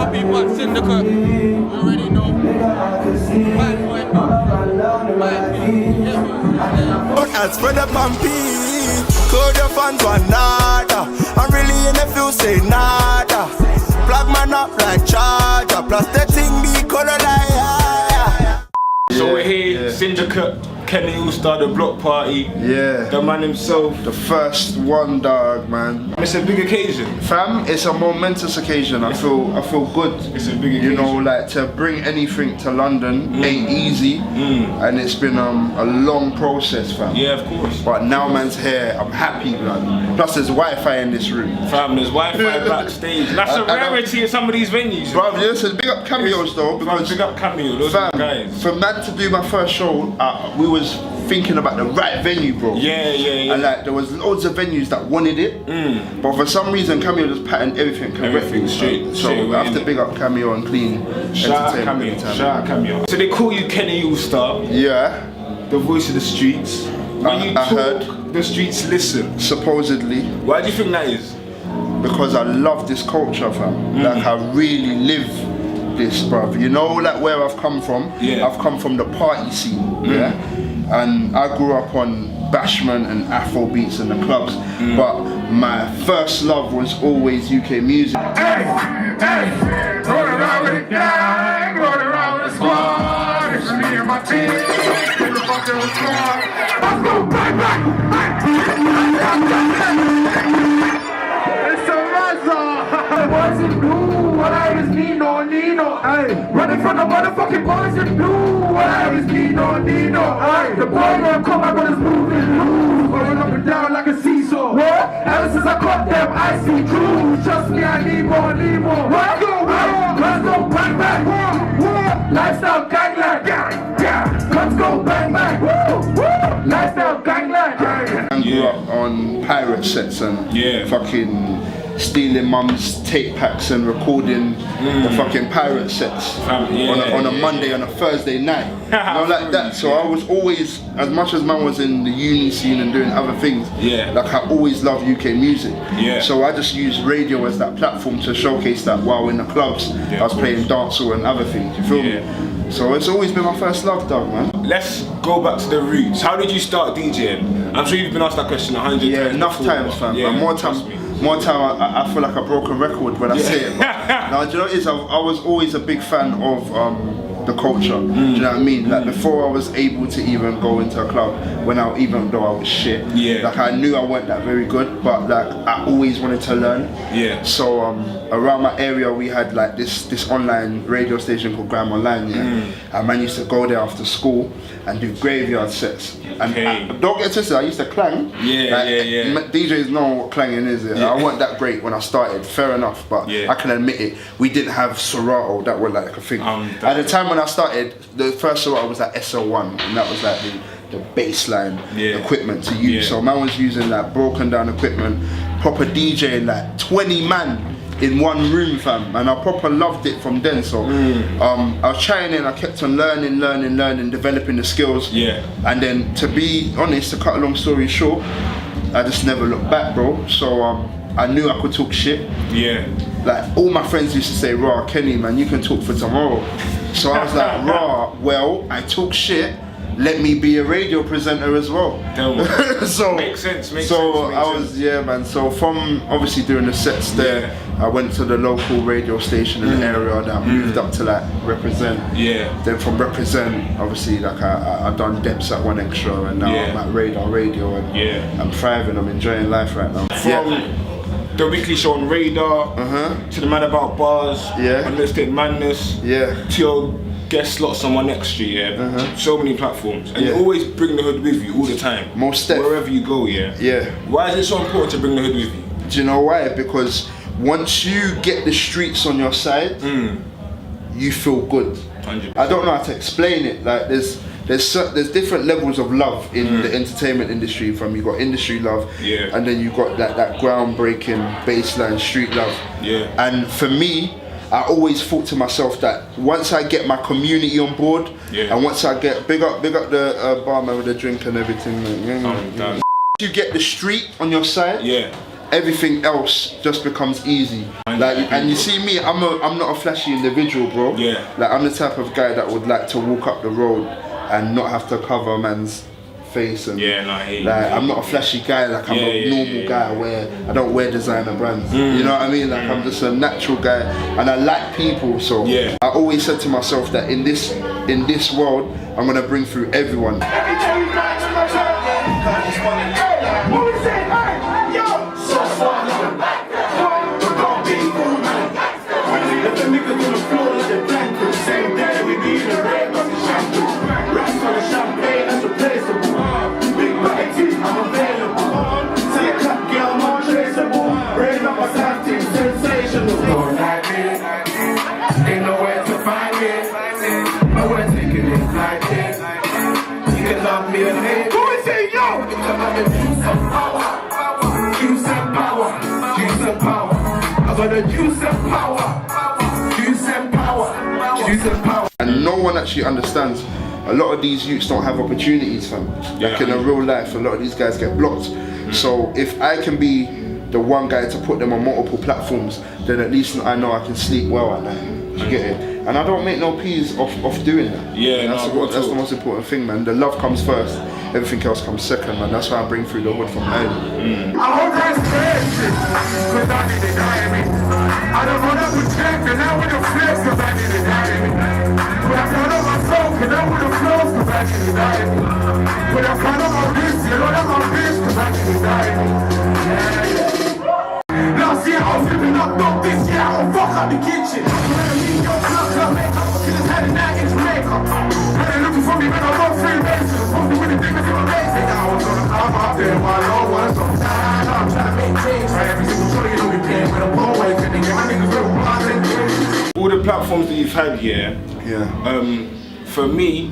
my people at Syndicate, you already know. Bad boy, As for the bumpy, Kojo Funds one nada. I'm really in the field, say nada. Plug man up like charger, plus the thing be color like So we're here, Syndicate, Kenny Allstar, the block party. Yeah. The man himself. The first one, dog, man. It's a big occasion. Fam, it's a momentous occasion. I feel good. It's a big occasion. You know, like to bring anything to London ain't easy, and it's been a long process, fam. Yeah, of course. But now man's here, I'm happy, blood. Plus there's Wi-Fi in this room. Fam, there's Wi-Fi backstage. That's a rarity in some of these venues. Bro, listen, big up Camios though, because big up Kamio, those fam, guys. for man to do my first show, we was thinking about the right venue, bro. Yeah. And like there was loads of venues that wanted it, but for some reason Kamio just patterned everything correctly. Straight So I have to big up Kamio and clean Shout out entertainment. Kamio. Shout out Kamio. So they call you Kenny Allstar, Yeah, the voice of the streets. When you I talk, heard. the streets listen. supposedly, Why do you think that is? because I love this culture, fam. Like I really live this, bruv. You know, like where I've come from. Yeah. I've come from the party scene. Yeah, and I grew up on bashment and Afro beats in the clubs. But my first love was always UK music. Hey, rolling around with the gang, rolling around with the squad. It's me and my team, get the fuck out of the squad. Let's go, bang, bang, bang. It's a razor. Boys in blue, what I is Nino. Hey, running from the motherfucking boys in blue, what I is Nino. Hey, the boy gonna come, I got his moving loose, going up and down like a seesaw. What? Ever since I caught them, I see truth. Trust me, I need more. Let's go, bang, bang. Lifestyle gangland. Let's go, bang, bang. Lifestyle gangland. I grew up on pirate sets and fucking stealing mum's tape packs and recording the fucking pirate sets on a Monday and a Thursday night. You know, like that. So I was always, as much as man was in the uni scene and doing other things, like I always loved UK music. So I just used radio as that platform to showcase that while in the clubs I was playing dancehall and other things, you feel me? So it's always been my first love, dog, man. Let's go back to the roots. How did you start DJing? I'm sure you've been asked that question 100 times. Yeah, enough times, fam. But more time, I feel like a broken record when I say it. Now, do you know what it is? I was always a big fan of the culture. Do you know what I mean? Like before I was able to even go into a club, even though I was shit. Like I knew I weren't that very good, but like I always wanted to learn. So around my area we had like this online radio station called Grime Online. And man used to go there after school and do graveyard sets. And don't get twisted, I used to clang. DJs know what clanging is. I wasn't that great when I started, fair enough, but I can admit it. We didn't have Serato that were like a thing. At the time when I started, the first Serato was like SL1, and that was like the baseline equipment to use. So man was using that broken down equipment, proper DJing like 20 man in one room, fam, and I proper loved it from then. So I was trying and I kept on learning, developing the skills. And then to be honest, to cut a long story short, I just never looked back, bro. So I knew I could talk shit. Like all my friends used to say, "Raw, Kenny, man, you can talk for tomorrow." So I was like, "Raw, well, I talk shit. Let me be a radio presenter as well." So makes sense. I was man. So from obviously doing the sets there, I went to the local radio station in the area. That I moved up to like Represent. Then from Represent, obviously like I done Depths at 1Extra, and now I'm at Radar Radio, and I'm thriving. I'm enjoying life right now. From the weekly show on Radar to the Man About Bars, Unlisted Madness, to your guest slots on 1Extra, so many platforms, and you always bring the hood with you all the time. Most def. Wherever you go, Why is it so important to bring the hood with you? Do you know why? Because once you get the streets on your side, you feel good. 100%. I don't know how to explain it. Like there's different levels of love in the entertainment industry. From you got industry love, and then you got that groundbreaking baseline street love. And for me, I always thought to myself that once I get my community on board, and once I get big up the barman with the drink and everything, you get the street on your side, everything else just becomes easy. Like, and you see me, I'm not a flashy individual, bro. Yeah. Like, I'm the type of guy that would like to walk up the road and not have to cover a man's face. And I'm not a flashy guy. Like, I'm a normal guy where I don't wear designer brands. You know what I mean? Like, I'm just a natural guy, and I like people. So I always said to myself that in this world, I'm gonna bring through everyone. And no one actually understands. A lot of these youths don't have opportunities, fam. Like in a real life, a lot of these guys get blocked. So if I can be the one guy to put them on multiple platforms, then at least I know I can sleep well at night. You get it? And I don't make no peas off doing that. That's the most important thing, man. The love comes first, everything else comes second, man. That's why I bring through the hood from early. I hope that's crazy, cause I need to die me. I don't want to protect, and I want to flex, cause I need to die me. But I count on my soul, cause I want to flow, cause I need to die me. But I count on my wrist, you know that my wrist, cause I need to die me. Last year I was living up dope, this year I will fuck up the kitchen. When I leave your club makeup, cause it's had a night in Jamaica. And they're looking for me when I run free races. Supposed to win the niggas in my racing. I was gonna come up there while I was on time. I'm trying to make change. Right, every single show you know we playing with a ball wave. And they get my niggas real bars and change. All the platforms that you've had, for me,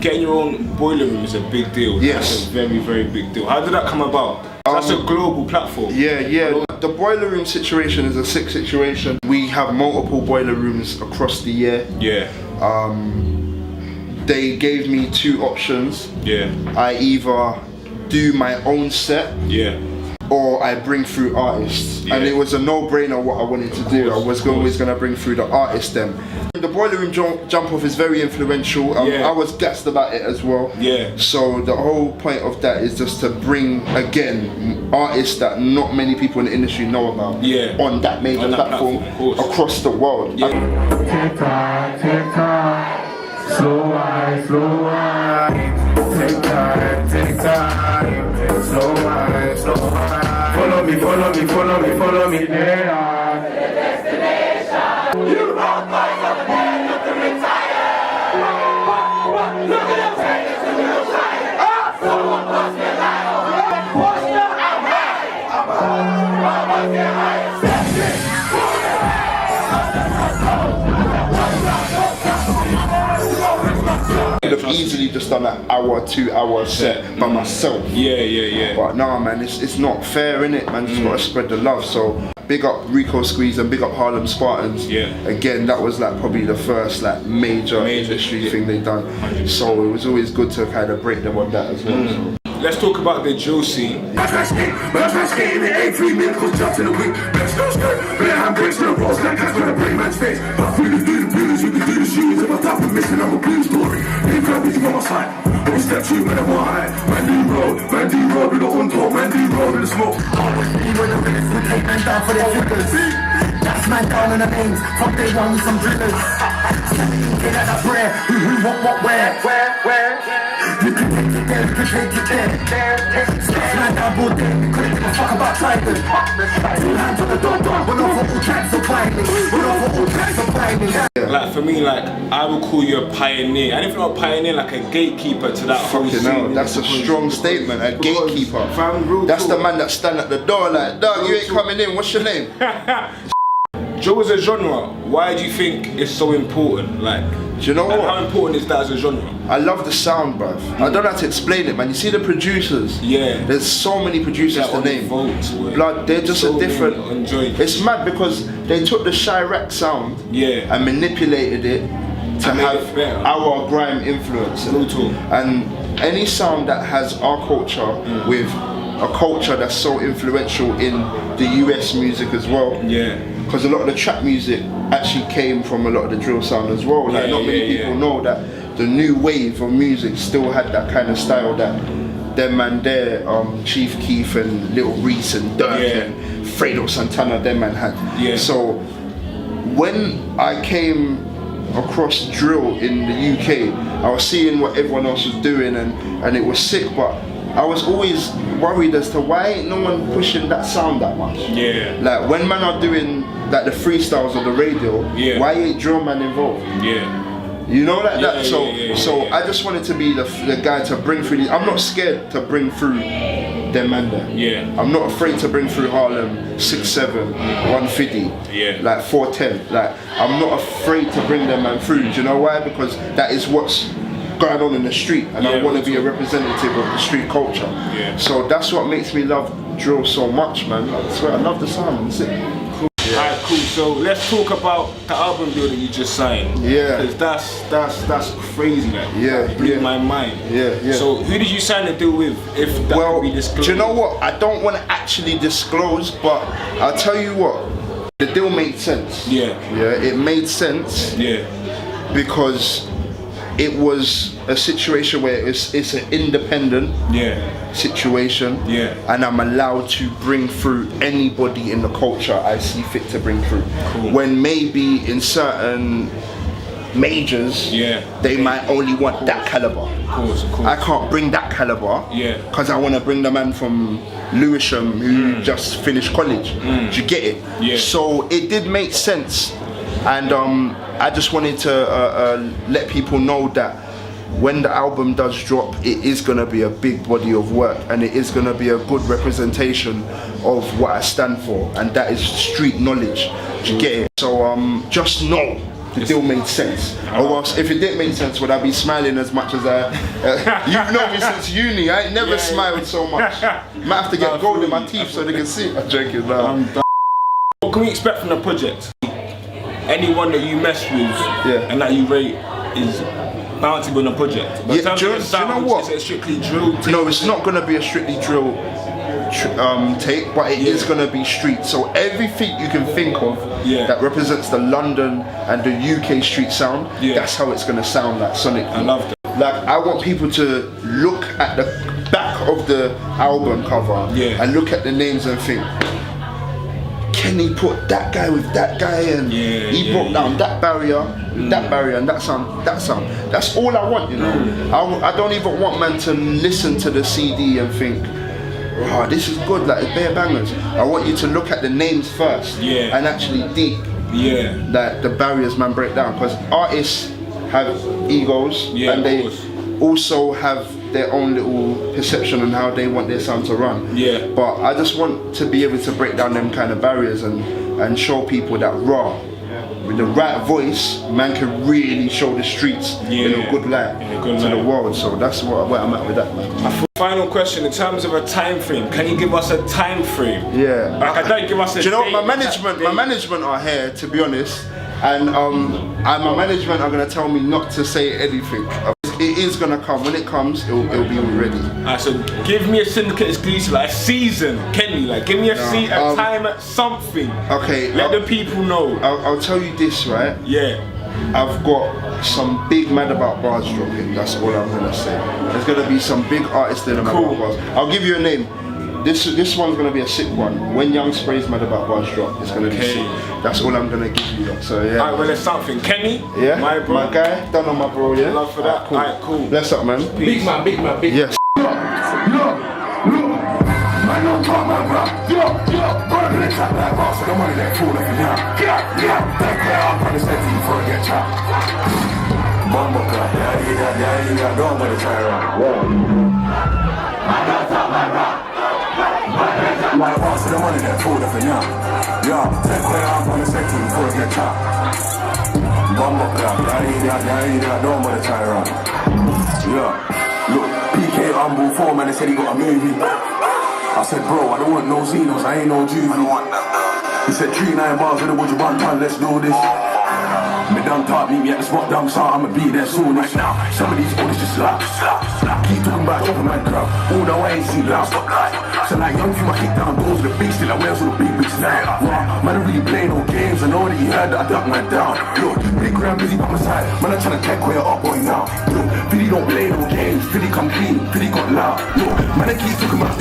getting your own boiler room is a big deal. That's a very, very big deal. How did that come about? That's a global platform. The boiler room situation is a sick situation. We have multiple boiler rooms across the year. They gave me two options. I either do my own set or I bring through artists. And it was a no-brainer what I wanted to do. I was always going to bring through the artists then. The boiler room jump off is very influential. I was gassed about it as well. So the whole point of that is just to bring, again, artists that not many people in the industry know about on that major platform across the world. Tick-tock, tick-tock. Slow eye, slow eye. Tick-tock, tick-tock. Slow eye, slow eye. Follow me, follow me, follow me, follow me. There. To the destination. You rock boys over there, look to retire. Look at them trainers who will tire. Someone must get higher. What's the I'm high. Get higher. Step it. I could have easily just done an hour, 2 hour set by myself. But nah, man, it's not fair, innit, man? Just gotta spread the love. So big up Rico Squeeze and big up Harlem Spartans. Again, that was like probably the first like major industry thing they done. So it was always good to kind of break them on that as well. So. Let's talk about the drill scene. But I try skating in 8-3 miracles, jump to the week. Let's go skirt, but I'm breaks to the rolls like that's when I break man's face. But we can do the blues, we can do the shoes. If I top of missing, I'm a blue story. Ain't got me on my side. Always step 2 when I'm high. Man D road with the untold, man D road with the smoke. Always be with the minutes, we take men down for their figures. That's man down on the names, from day one with some drillers. Get out of prayer, who, what, where? You can take it there, you can take it there. Step man down, board there, couldn't give a fuck about tigers. 2 hands on the door, we're not for all tracks of blindness. We're not for all tracks of blindness. Like for me, like I would call you a pioneer. And if you're not a pioneer, like a gatekeeper to that whole scene. That's a strong statement, a gatekeeper. That's the man that stand at the door like, dog, you ain't coming in, what's your name? Drill is a genre. Why do you think it's so important? Like, do you know what? How important is that as a genre? I love the sound, bruv. I don't know how to explain it, man. You see the producers? There's so many producers to name. Blood, they're just so a different. It's mad because they took the Chirac sound and manipulated it to have our grime influence. And any sound that has our culture with a culture that's so influential in the US music as well. Yeah. Because a lot of the trap music actually came from a lot of the drill sound as well. Like not many people know that the new wave of music still had that kind of style that them man there, Chief Keef and Little Reese and Dirk and Fredo Santana, them man had. Yeah. So when I came across drill in the UK, I was seeing what everyone else was doing and it was sick, but I was always worried as to why ain't no one pushing that sound that much. Yeah. Like when man are doing like the freestyles on the radio, why ain't drill man involved? Yeah. You know, like that. So I just wanted to be the guy to bring through the. I'm not scared to bring through them man there. Yeah. I'm not afraid to bring through Harlem 6'7", 150, like 410. Like I'm not afraid to bring them man through. Do you know why? Because that is what's going on in the street, and I want to be a representative of the street culture. Yeah. So that's what makes me love drill so much, man. I swear, I love the sound. It's it. Alright, cool. So let's talk about the album deal that you just signed. Yeah. Because that's crazy, like. Yeah. Blew my mind. Yeah. So who did you sign the deal with? If that can be disclosed. Do you know what? I don't want to actually disclose, but I'll tell you what. The deal made sense. Yeah. Yeah. It made sense. Yeah. Because it was a situation where it's an independent situation, and I'm allowed to bring through anybody in the culture I see fit to bring through. Cool. When maybe in certain majors, they might only want that caliber. Of course. I can't bring that caliber because I want to bring the man from Lewisham who just finished college. Do you get it? Yeah. So it did make sense, and I just wanted to let people know that when the album does drop, it is going to be a big body of work, and it is going to be a good representation of what I stand for, and that is street knowledge. Do you get it? So just know the deal made sense. Or else, if it didn't make sense, would I be smiling as much as I... you've known me since uni, I ain't never smiled so much. Might have to get gold in my teeth so they can see. I'm joking now. What can we expect from the project? Anyone that you mess with and that you rate is bound to be on a project. But do you know what? Is it strictly drill tape? No, it's not going to be a strictly drill tape, but it is going to be street. So everything you can think of that represents the London and the UK street sound, that's how it's going to sound like sonically. I love that. Like, I want people to look at the back of the album cover and look at the names and think, Kenny put that guy with that guy, and he broke down that barrier, that barrier, and that sound. That's all I want, you know. I don't even want man to listen to the CD and think, oh, this is good, like it's bare bangers. I want you to look at the names first and actually dig that the barriers man break down, because artists have egos and they also have their own little perception on how they want their sound to run. But I just want to be able to break down them kind of barriers and show people that raw, with the right voice, man can really show the streets in a good light to the world. So that's where I'm at with that, man. Final question, in terms of a time frame, can you give us a time frame? Like, I don't give us a do you know date, what, my management are here, to be honest, and my management are gonna tell me not to say anything. It is gonna come. When it comes, it'll be ready. Alright, so give me a syndicate exclusive, like a season, Kenny. Like, give me a time, something. Okay. Let the people know. I'll tell you this, right? I've got some big Mad About Bars dropping. That's all I'm gonna say. There's gonna be some big artists in the Mad About Bars. I'll give you a name. This one's gonna be a sick one. When Young Spray's Mad About Bars drop, it's gonna be sick. That's all I'm gonna give you. So Alright, well, there's something. Kenny, my bro, my guy, done on my bro. Love for that. Cool. Alright, cool. Bless up, man. Peace. Big man. Yes. Man, don't talk my rap. Yo, brother, let's have that boss. The money that fool up in here. Take care of the city before I get chopped. Bumbo cut, yeah, don't let it try around. Man, don't talk my rap. My boss, the money that fool up in here. Take care of the city before I get chopped. Bumbo cut, yeah, don't let it try around. Look, PK Humble 4, man, they said he got a movie. I said, bro, I don't want no Xenos, I ain't no juvie. He said, 3-9 bars with a would you want, man, let's do this. Me done taught me at the spot down, so I'ma be there soon. Right now, some of these orders just slap. Keep talking about over my crowd. Oh no, I ain't seen loud. So like young from I kick down doors with the big still I wear all the big bigs now. Man, I really play no games. I know that you heard that I duck man down. Look, big grand busy by my side. Man, I'm tryna take where up boy now. Look, Philly don't play no games. Philly come clean, Philly got loud. Look, man, I keep talking about